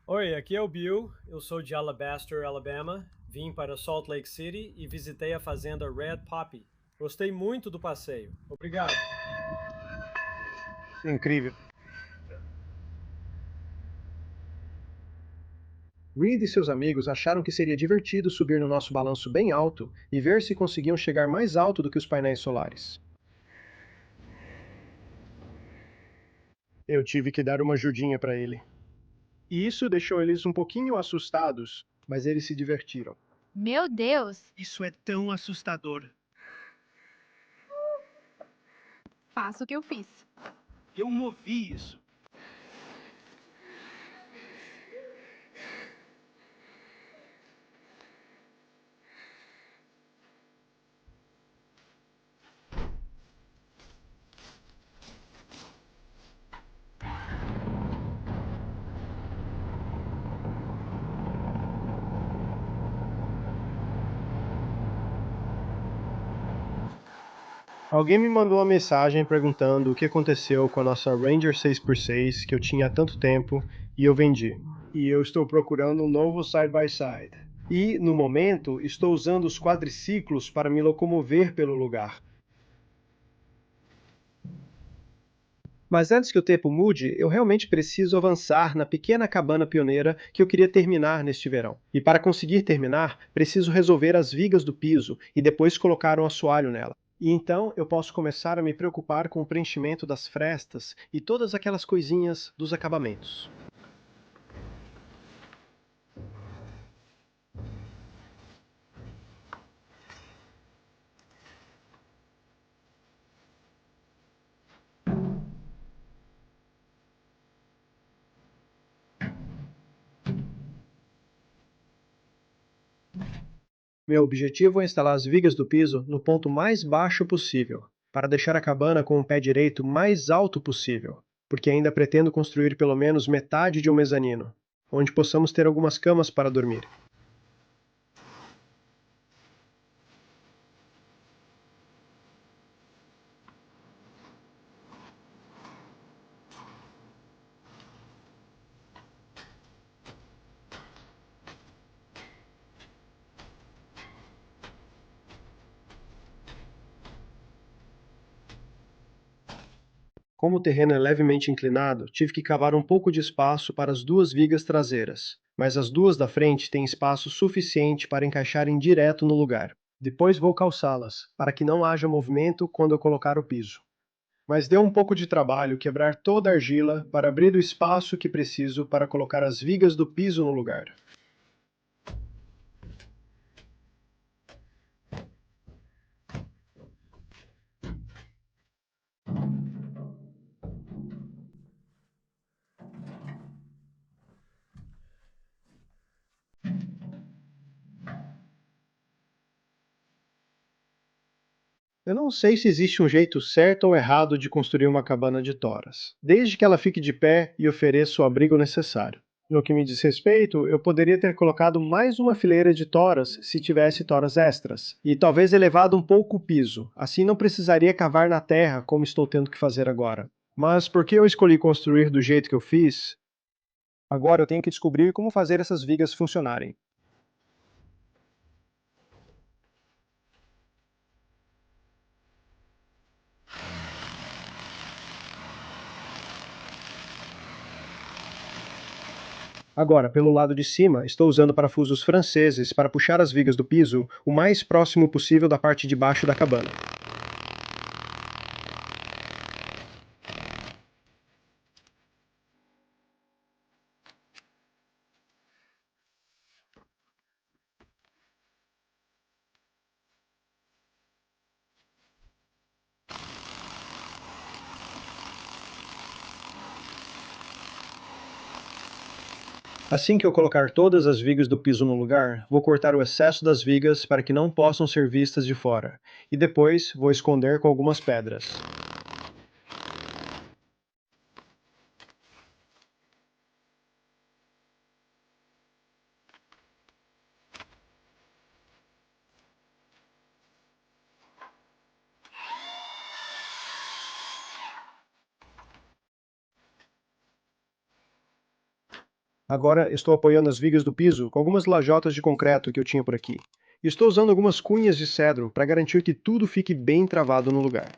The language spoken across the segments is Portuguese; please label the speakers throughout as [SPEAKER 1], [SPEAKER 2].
[SPEAKER 1] Oi, aqui é o Bill. Eu sou de Alabaster, Alabama. Vim para Salt Lake City e visitei a fazenda Red Poppy. Gostei muito do passeio. Obrigado.
[SPEAKER 2] Incrível. Reed e seus amigos acharam que seria divertido subir no nosso balanço bem alto e ver se conseguiam chegar mais alto do que os painéis solares. Eu tive que dar uma ajudinha para ele. E isso deixou eles um pouquinho assustados, mas eles se divertiram.
[SPEAKER 3] Meu Deus!
[SPEAKER 2] Isso é tão assustador.
[SPEAKER 3] Faço o que eu fiz.
[SPEAKER 2] Eu movi isso. Alguém me mandou uma mensagem perguntando o que aconteceu com a nossa Ranger 6x6 que eu tinha há tanto tempo e eu vendi. E eu estou procurando um novo side-by-side. E, no momento, estou usando os quadriciclos para me locomover pelo lugar. Mas antes que o tempo mude, eu realmente preciso avançar na pequena cabana pioneira que eu queria terminar neste verão. E para conseguir terminar, preciso resolver as vigas do piso e depois colocar um assoalho nela. E então eu posso começar a me preocupar com o preenchimento das frestas e todas aquelas coisinhas dos acabamentos. Meu objetivo é instalar as vigas do piso no ponto mais baixo possível, para deixar a cabana com o pé direito mais alto possível, porque ainda pretendo construir pelo menos metade de um mezanino, onde possamos ter algumas camas para dormir. Como o terreno é levemente inclinado, tive que cavar um pouco de espaço para as duas vigas traseiras, mas as duas da frente têm espaço suficiente para encaixarem direto no lugar. Depois vou calçá-las, para que não haja movimento quando eu colocar o piso. Mas deu um pouco de trabalho quebrar toda a argila para abrir o espaço que preciso para colocar as vigas do piso no lugar. Eu não sei se existe um jeito certo ou errado de construir uma cabana de toras, desde que ela fique de pé e ofereça o abrigo necessário. No que me diz respeito, eu poderia ter colocado mais uma fileira de toras se tivesse toras extras, e talvez elevado um pouco o piso, assim não precisaria cavar na terra como estou tendo que fazer agora. Mas por que eu escolhi construir do jeito que eu fiz? Agora eu tenho que descobrir como fazer essas vigas funcionarem. Agora, pelo lado de cima, estou usando parafusos franceses para puxar as vigas do piso o mais próximo possível da parte de baixo da cabana. Assim que eu colocar todas as vigas do piso no lugar, vou cortar o excesso das vigas para que não possam ser vistas de fora, e depois vou esconder com algumas pedras. Agora estou apoiando as vigas do piso com algumas lajotas de concreto que eu tinha por aqui. E estou usando algumas cunhas de cedro para garantir que tudo fique bem travado no lugar.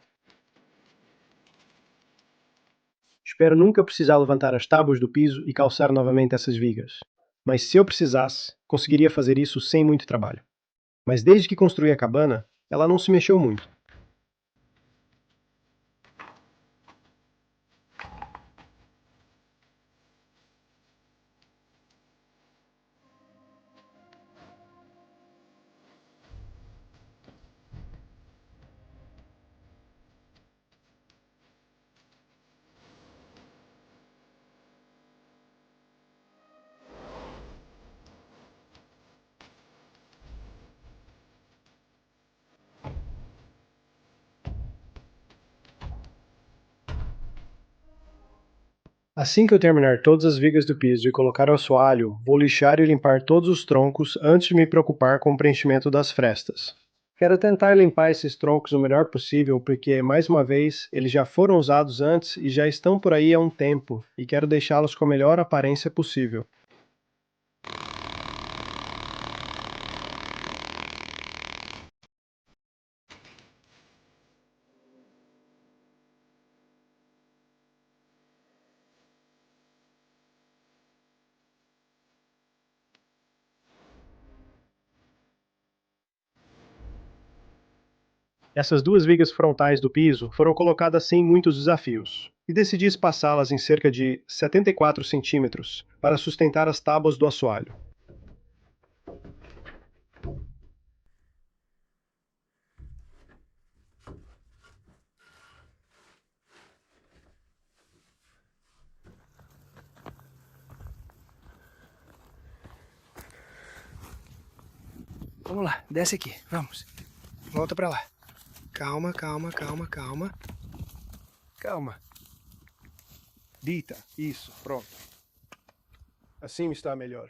[SPEAKER 2] Espero nunca precisar levantar as tábuas do piso e calçar novamente essas vigas. Mas se eu precisasse, conseguiria fazer isso sem muito trabalho. Mas desde que construí a cabana, ela não se mexeu muito. Assim que eu terminar todas as vigas do piso e colocar o assoalho, vou lixar e limpar todos os troncos antes de me preocupar com o preenchimento das frestas. Quero tentar limpar esses troncos o melhor possível porque, mais uma vez, eles já foram usados antes e já estão por aí há um tempo, e quero deixá-los com a melhor aparência possível. Essas duas vigas frontais do piso foram colocadas sem muitos desafios, e decidi espaçá-las em cerca de 74 centímetros para sustentar as tábuas do assoalho.
[SPEAKER 4] Vamos lá, desce aqui, vamos. Volta pra lá. Calma, calma, calma, calma. Calma.
[SPEAKER 2] Dita, isso, pronto. Assim está melhor.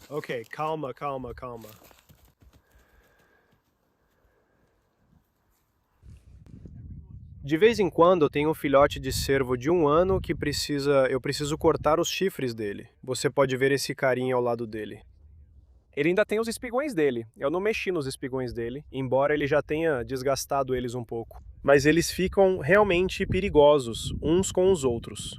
[SPEAKER 2] Ok, calma, calma, calma. De vez em quando eu tenho um filhote de cervo de 1 ano que eu preciso cortar os chifres dele. Você pode ver esse carinha ao lado dele. Ele ainda tem os espigões dele. Eu não mexi nos espigões dele, embora ele já tenha desgastado eles um pouco. Mas eles ficam realmente perigosos uns com os outros.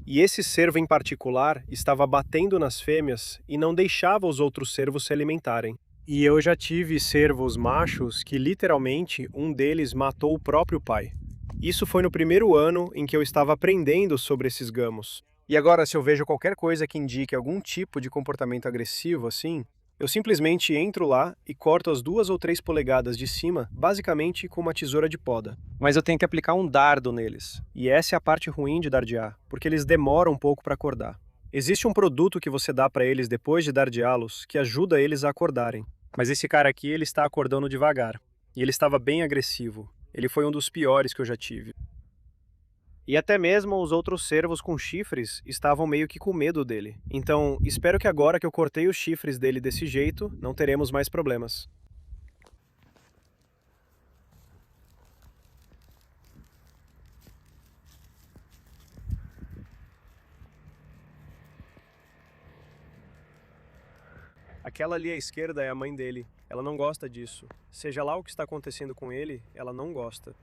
[SPEAKER 2] E esse cervo em particular estava batendo nas fêmeas e não deixava os outros cervos se alimentarem. E eu já tive cervos machos que literalmente um deles matou o próprio pai. Isso foi no primeiro ano em que eu estava aprendendo sobre esses gamos. E agora, se eu vejo qualquer coisa que indique algum tipo de comportamento agressivo assim, eu simplesmente entro lá e corto as 2 ou 3 polegadas de cima, basicamente com uma tesoura de poda. Mas eu tenho que aplicar um dardo neles. E essa é a parte ruim de dardear, porque eles demoram um pouco para acordar. Existe um produto que você dá para eles depois de dardeá-los que ajuda eles a acordarem. Mas esse cara aqui, ele está acordando devagar. E ele estava bem agressivo. Ele foi um dos piores que eu já tive. E até mesmo os outros cervos com chifres estavam meio que com medo dele. Então, espero que agora que eu cortei os chifres dele desse jeito, não teremos mais problemas. Aquela ali à esquerda é a mãe dele. Ela não gosta disso. Seja lá o que está acontecendo com ele, ela não gosta.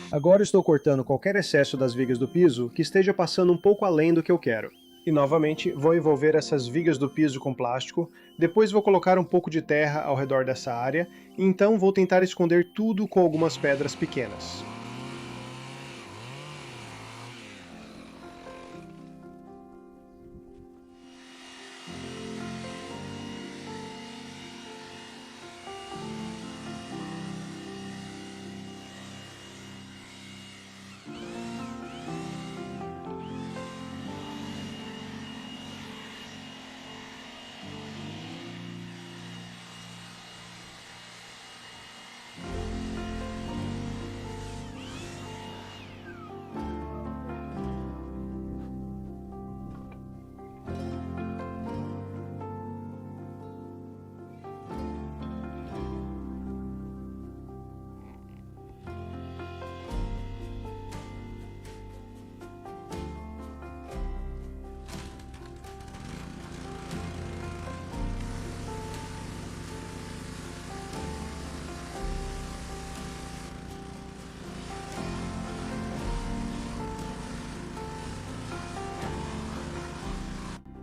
[SPEAKER 2] Agora estou cortando qualquer excesso das vigas do piso que esteja passando um pouco além do que eu quero. E novamente vou envolver essas vigas do piso com plástico, depois vou colocar um pouco de terra ao redor dessa área, e então vou tentar esconder tudo com algumas pedras pequenas.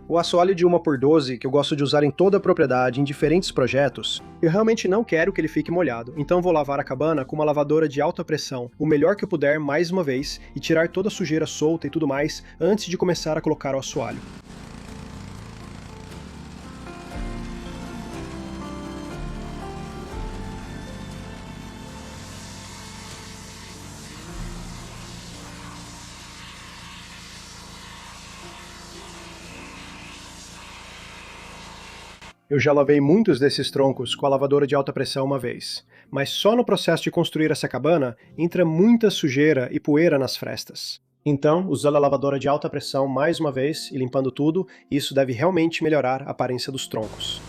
[SPEAKER 2] O assoalho de 1x12, que eu gosto de usar em toda a propriedade, em diferentes projetos, eu realmente não quero que ele fique molhado, então vou lavar a cabana com uma lavadora de alta pressão, o melhor que eu puder mais uma vez, e tirar toda a sujeira solta e tudo mais, antes de começar a colocar o assoalho. Eu já lavei muitos desses troncos com a lavadora de alta pressão uma vez, mas só no processo de construir essa cabana entra muita sujeira e poeira nas frestas. Então, usando a lavadora de alta pressão mais uma vez e limpando tudo, isso deve realmente melhorar a aparência dos troncos.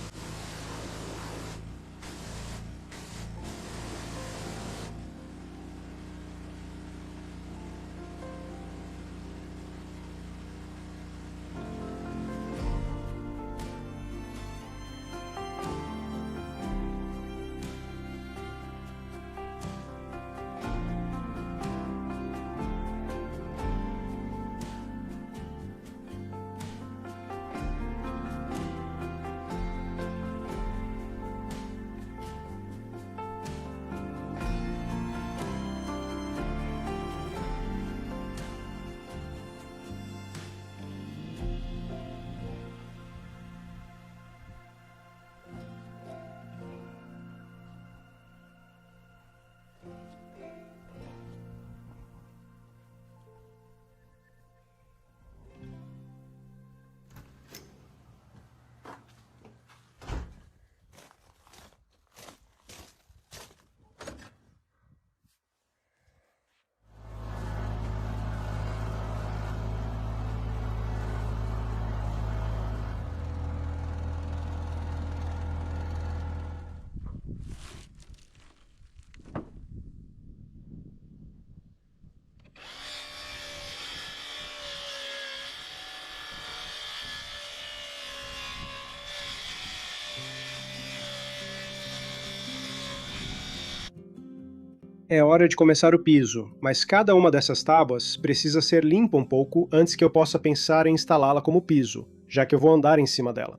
[SPEAKER 2] É hora de começar o piso, mas cada uma dessas tábuas precisa ser limpa um pouco antes que eu possa pensar em instalá-la como piso, já que eu vou andar em cima dela.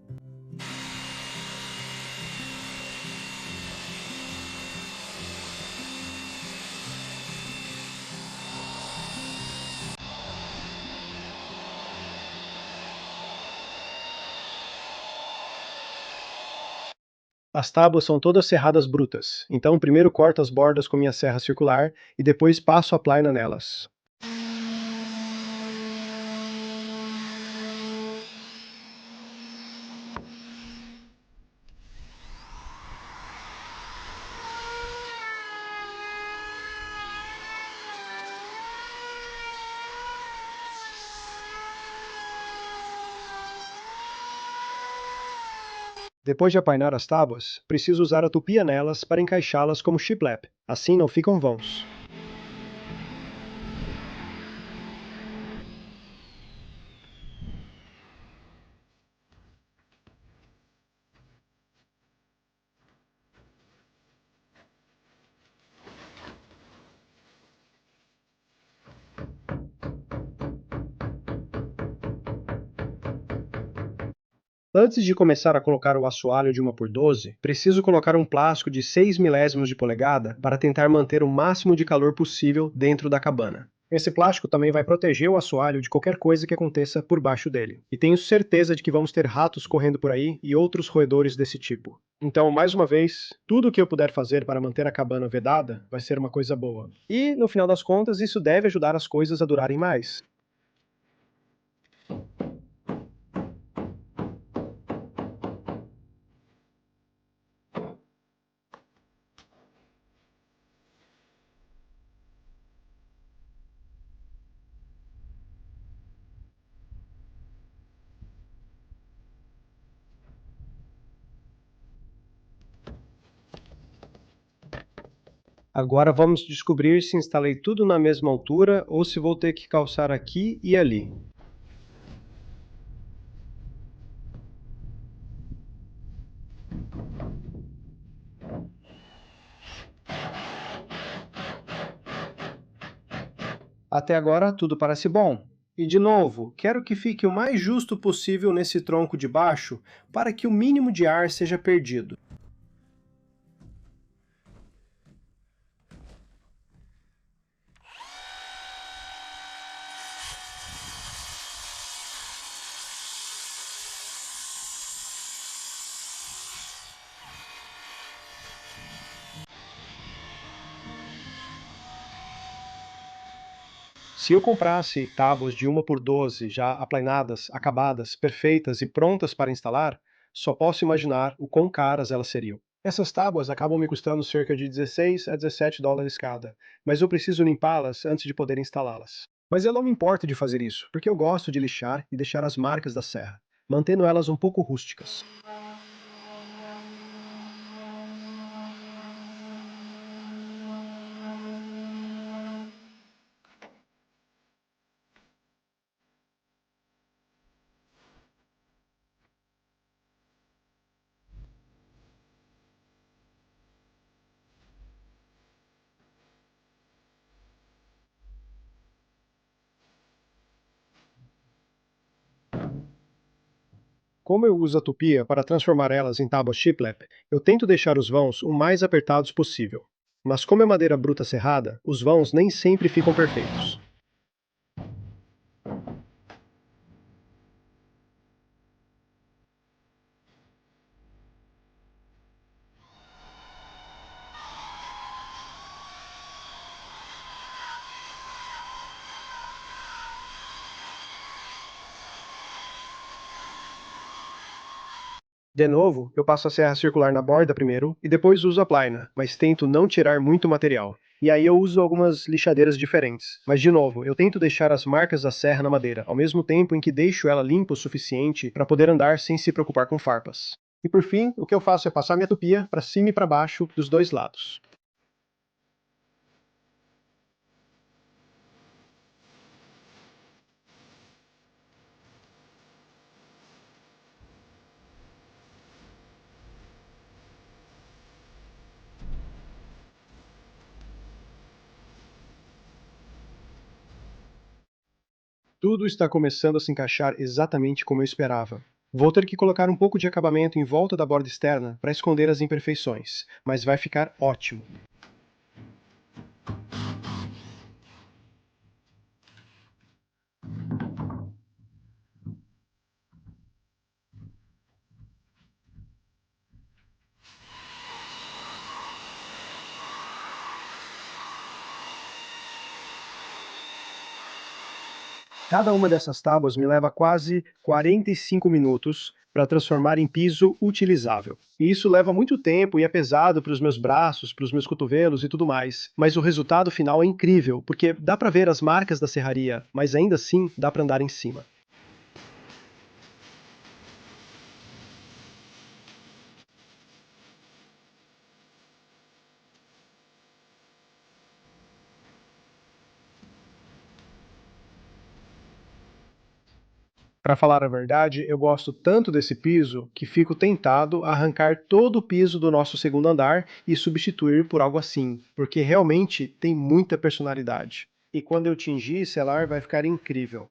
[SPEAKER 2] As tábuas são todas serradas brutas, então primeiro corto as bordas com minha serra circular e depois passo a plaina nelas. Depois de apainar as tábuas, preciso usar a tupia nelas para encaixá-las como shiplap, assim não ficam vãos. Antes de começar a colocar o assoalho de 1x12, preciso colocar um plástico de 6 milésimos de polegada para tentar manter o máximo de calor possível dentro da cabana. Esse plástico também vai proteger o assoalho de qualquer coisa que aconteça por baixo dele. E tenho certeza de que vamos ter ratos correndo por aí e outros roedores desse tipo. Então, mais uma vez, tudo o que eu puder fazer para manter a cabana vedada vai ser uma coisa boa. E, no final das contas, isso deve ajudar as coisas a durarem mais. Agora vamos descobrir se instalei tudo na mesma altura ou se vou ter que calçar aqui e ali. Até agora tudo parece bom. E de novo, quero que fique o mais justo possível nesse tronco de baixo para que o mínimo de ar seja perdido. Se eu comprasse tábuas de 1 por 12 já aplanadas, acabadas, perfeitas e prontas para instalar, só posso imaginar o quão caras elas seriam. Essas tábuas acabam me custando cerca de 16 a 17 dólares cada, mas eu preciso limpá-las antes de poder instalá-las. Mas eu não me importo de fazer isso, porque eu gosto de lixar e deixar as marcas da serra, mantendo elas um pouco rústicas. Como eu uso a tupia para transformar elas em tábuas shiplap, eu tento deixar os vãos o mais apertados possível. Mas como é madeira bruta serrada, os vãos nem sempre ficam perfeitos. De novo, eu passo a serra circular na borda primeiro e depois uso a plaina, mas tento não tirar muito material. E aí eu uso algumas lixadeiras diferentes. Mas de novo, eu tento deixar as marcas da serra na madeira, ao mesmo tempo em que deixo ela limpa o suficiente para poder andar sem se preocupar com farpas. E por fim, o que eu faço é passar minha tupia para cima e para baixo dos dois lados. Tudo está começando a se encaixar exatamente como eu esperava. Vou ter que colocar um pouco de acabamento em volta da borda externa para esconder as imperfeições, mas vai ficar ótimo. Cada uma dessas tábuas me leva quase 45 minutos para transformar em piso utilizável. E isso leva muito tempo e é pesado para os meus braços, para os meus cotovelos e tudo mais. Mas o resultado final é incrível, porque dá para ver as marcas da serraria, mas ainda assim dá para andar em cima. Para falar a verdade, eu gosto tanto desse piso que fico tentado a arrancar todo o piso do nosso segundo andar e substituir por algo assim, porque realmente tem muita personalidade. E quando eu tingir e selar vai ficar incrível.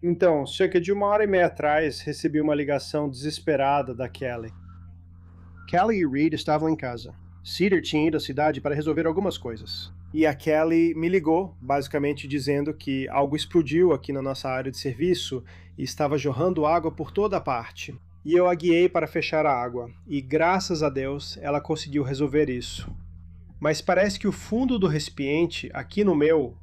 [SPEAKER 2] Então, cerca de 1 hora e meia atrás, recebi uma ligação desesperada da Kelly. Kelly e Reed estavam em casa. Cedar tinha ido à cidade para resolver algumas coisas. E a Kelly me ligou, basicamente dizendo que algo explodiu aqui na nossa área de serviço e estava jorrando água por toda a parte. E eu a guiei para fechar a água, e graças a Deus ela conseguiu resolver isso. Mas parece que o fundo do recipiente, aqui no meu,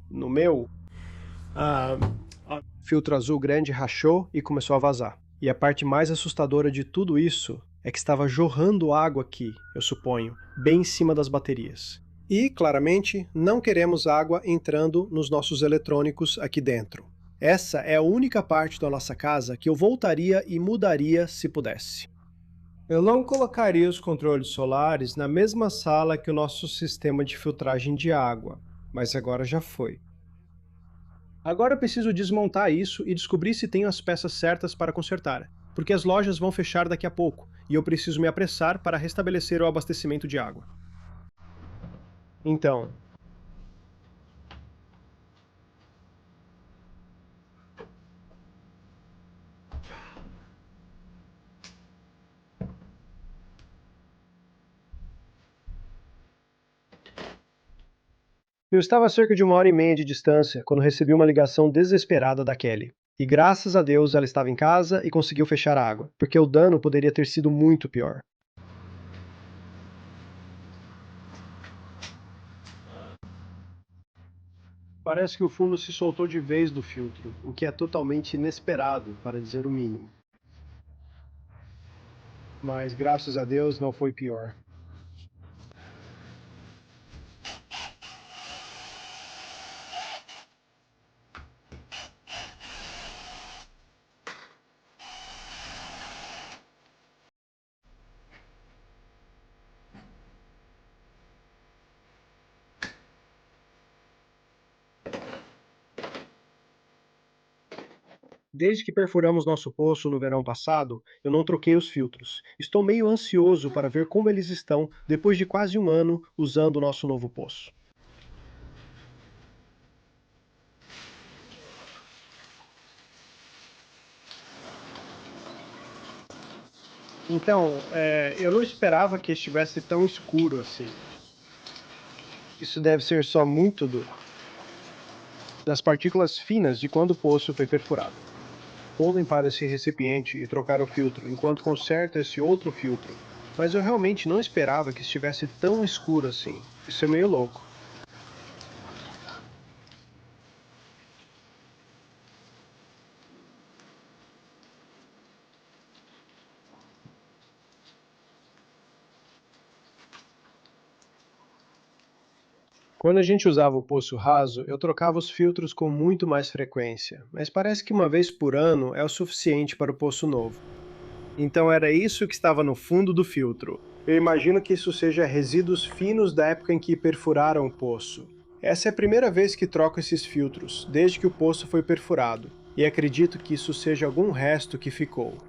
[SPEAKER 2] filtro azul grande rachou e começou a vazar. E a parte mais assustadora de tudo isso é que estava jorrando água aqui, eu suponho, bem em cima das baterias. E, claramente, não queremos água entrando nos nossos eletrônicos aqui dentro. Essa é a única parte da nossa casa que eu voltaria e mudaria se pudesse. Eu não colocaria os controles solares na mesma sala que o nosso sistema de filtragem de água, mas agora já foi. Agora eu preciso desmontar isso e descobrir se tenho as peças certas para consertar, porque as lojas vão fechar daqui a pouco e eu preciso me apressar para restabelecer o abastecimento de água. Então, eu estava a cerca de 1h30 de distância quando recebi uma ligação desesperada da Kelly. E graças a Deus ela estava em casa e conseguiu fechar a água, porque o dano poderia ter sido muito pior. Parece que o fundo se soltou de vez do filtro, o que é totalmente inesperado, para dizer o mínimo. Mas graças a Deus não foi pior. Desde que perfuramos nosso poço no verão passado, eu não troquei os filtros. Estou meio ansioso para ver como eles estão depois de quase um ano usando o nosso novo poço. Então, eu não esperava que estivesse tão escuro assim. Isso deve ser só muito das partículas finas de quando o poço foi perfurado. Vou limpar esse recipiente e trocar o filtro enquanto conserto esse outro filtro. Mas eu realmente não esperava que estivesse tão escuro assim. Isso é meio louco. Quando a gente usava o poço raso, eu trocava os filtros com muito mais frequência, mas parece que uma vez por ano é o suficiente para o poço novo. Então era isso que estava no fundo do filtro. Eu imagino que isso seja resíduos finos da época em que perfuraram o poço. Essa é a primeira vez que troco esses filtros, desde que o poço foi perfurado, e acredito que isso seja algum resto que ficou.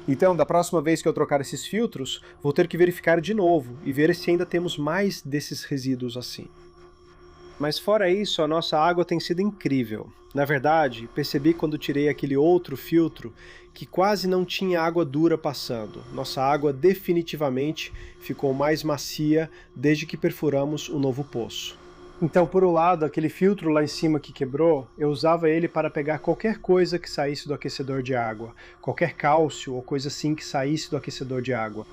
[SPEAKER 2] Então, da próxima vez que eu trocar esses filtros, vou ter que verificar de novo e ver se ainda temos mais desses resíduos assim. Mas fora isso, a nossa água tem sido incrível. Na verdade, percebi quando tirei aquele outro filtro que quase não tinha água dura passando. Nossa água definitivamente ficou mais macia desde que perfuramos o novo poço. Então, por um lado, aquele filtro lá em cima que quebrou, eu usava ele para pegar qualquer coisa que saísse do aquecedor de água, qualquer cálcio ou coisa assim que saísse do aquecedor de água.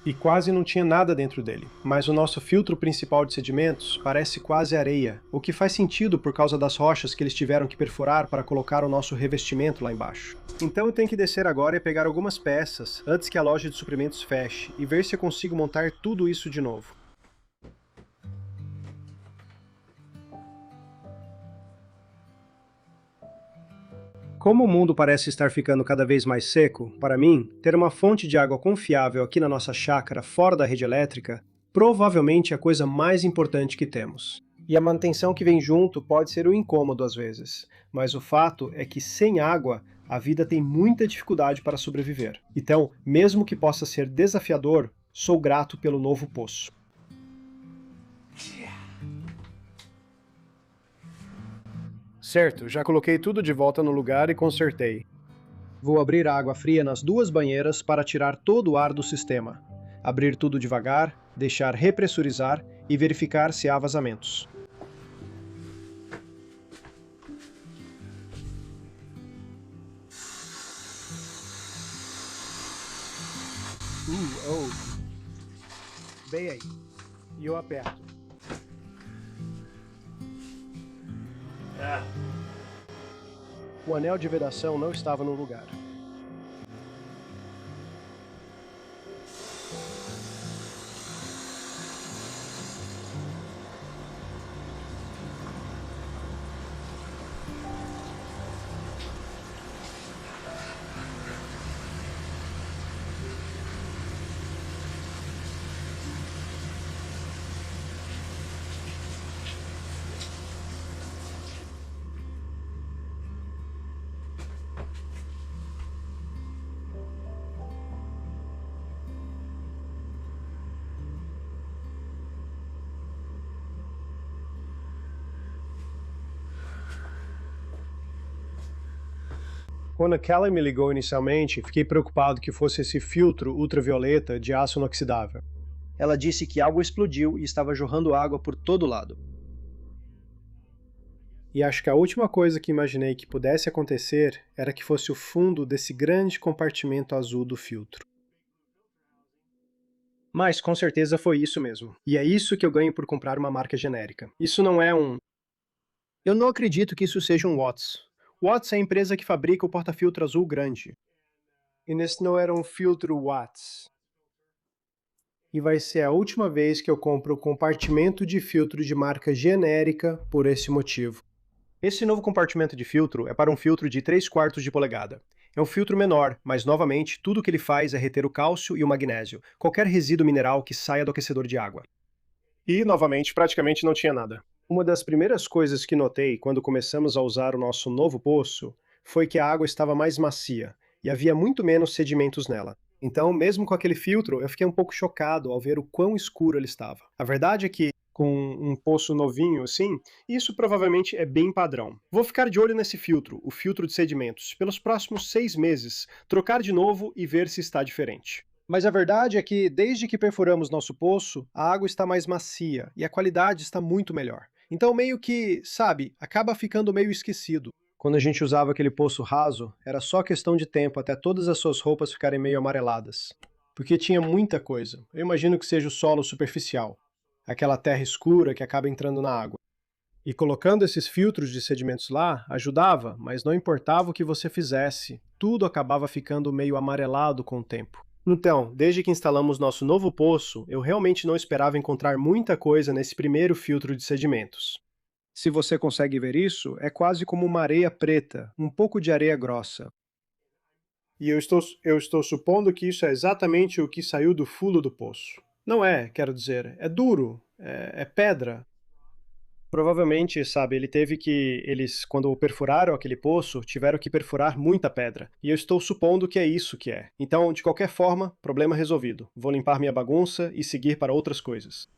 [SPEAKER 2] E quase não tinha nada dentro dele, mas o nosso filtro principal de sedimentos parece quase areia, o que faz sentido por causa das rochas que eles tiveram que perfurar para colocar o nosso revestimento lá embaixo. Então eu tenho que descer agora e pegar algumas peças antes que a loja de suprimentos feche e ver se eu consigo montar tudo isso de novo. Como o mundo parece estar ficando cada vez mais seco, para mim, ter uma fonte de água confiável aqui na nossa chácara fora da rede elétrica provavelmente é a coisa mais importante que temos. E a manutenção que vem junto pode ser um incômodo às vezes, mas o fato é que sem água a vida tem muita dificuldade para sobreviver. Então, mesmo que possa ser desafiador, sou grato pelo novo poço. Certo, já coloquei tudo de volta no lugar e consertei. Vou abrir a água fria nas duas banheiras para tirar todo o ar do sistema. Abrir tudo devagar, deixar repressurizar e verificar se há vazamentos. Bem aí. E eu aperto. O anel de vedação não estava no lugar. Quando a Kelly me ligou inicialmente, fiquei preocupado que fosse esse filtro ultravioleta de aço inoxidável. Ela disse que algo explodiu e estava jorrando água por todo lado. E acho que a última coisa que imaginei que pudesse acontecer era que fosse o fundo desse grande compartimento azul do filtro. Mas com certeza foi isso mesmo. E é isso que eu ganho por comprar uma marca genérica. Isso não é um... Eu não acredito que isso seja um Watts. Watts é a empresa que fabrica o porta-filtro azul grande. E nesse não era um filtro Watts. E vai ser a última vez que eu compro compartimento de filtro de marca genérica por esse motivo. Esse novo compartimento de filtro é para um filtro de 3/4 de polegada. É um filtro menor, mas novamente tudo o que ele faz é reter o cálcio e o magnésio, qualquer resíduo mineral que saia do aquecedor de água. E, novamente, praticamente não tinha nada. Uma das primeiras coisas que notei quando começamos a usar o nosso novo poço foi que a água estava mais macia e havia muito menos sedimentos nela. Então, mesmo com aquele filtro, eu fiquei um pouco chocado ao ver o quão escuro ele estava. A verdade é que, com um poço novinho assim, isso provavelmente é bem padrão. Vou ficar de olho nesse filtro, o filtro de sedimentos, pelos próximos 6 meses, trocar de novo e ver se está diferente. Mas a verdade é que, desde que perfuramos nosso poço, a água está mais macia e a qualidade está muito melhor. Então meio que, sabe, acaba ficando meio esquecido. Quando a gente usava aquele poço raso, era só questão de tempo até todas as suas roupas ficarem meio amareladas. Porque tinha muita coisa. Eu imagino que seja o solo superficial. Aquela terra escura que acaba entrando na água. E colocando esses filtros de sedimentos lá, ajudava, mas não importava o que você fizesse, tudo acabava ficando meio amarelado com o tempo. Então, desde que instalamos nosso novo poço, eu realmente não esperava encontrar muita coisa nesse primeiro filtro de sedimentos. Se você consegue ver isso, é quase como uma areia preta, um pouco de areia grossa. E eu estou supondo que isso é exatamente o que saiu do fundo do poço. Não é, quero dizer, é duro, é pedra. Provavelmente, sabe, eles, quando perfuraram aquele poço, tiveram que perfurar muita pedra. E eu estou supondo que é isso que é. Então, de qualquer forma, problema resolvido. Vou limpar minha bagunça e seguir para outras coisas.